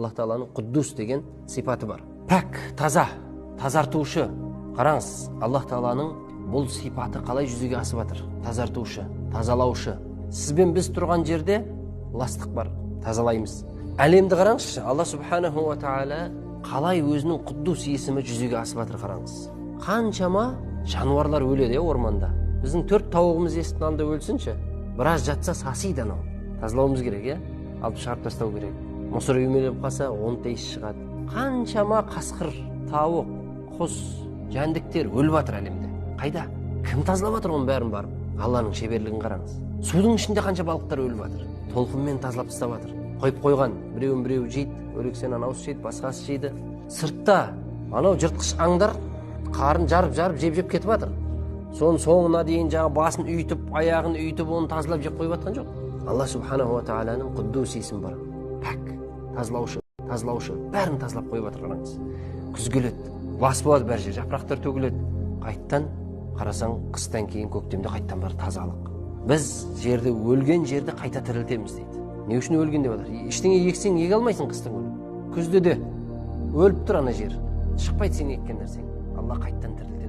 Аллах Тааланың Құддус деген сипаты бар. Пәк, таза, тазартушы. Қараңыз, Аллах Тааланың бұл сипаты қалай жүзеге асып жатыр? Тазартушы, тазалаушы. Сізбен біз тұрған жерде ластық бар, тазалаймыз. Әлемді қараңызшы, Алла Субханаху ва Таала қалай өзінің Құддус есімі жүзеге асып жатыр қараңыз. Қаншама жануарлар өледі орманда. Біздің 4 тауығымыз есіктің алдында өлсінші, біраз жатса сасиды анау. Тазалауымыз керек, алып шығарып тастау керек. Мұсыр үймелеп қалса, оның иісі шығады. Қаншама қасқыр, тауық, құс, жәндіктер өліп жатыр әлемде. Қайда? Кім тазалап жатыр оның бәрін барып? Алланың шеберлігін қараңыз. Судың ішінде қанша балықтар өліп жатыр. Толқынмен тазалап тастап жатыр. Қойып қойған, біреуін біреу жейді, өрексен анаусы жейді, басқасы жейді. Сыртта анау жыртқыш аңдар қарын жарып жеп кетіп жатыр. Соның соңына дейін басын үйтіп, аяғын үйтіп, оны тазалап жеп қойып жатқан жоқ. Алла Субханаху ва Тааланың Құддус есімі бар. Пәк, тазалаушы, бәрін тазалап қойып жатыр қараңыз. Күз келеді, лас болады бәр жер, жапырақтар төгіледі. Қайттан қарасаң, қыстан кейін көктемде қайттан бар тазалық. Біз жерді, өлген жерді қайта тірілтеміз дейді. Не үшін өлген деп жатыр? Ештеңе ексең еге алмайсың қыстың күні. Күзде де өліп тұр ана жер. Шықпайды сен еккен нәрсең. Алла қайттан тірілтеді.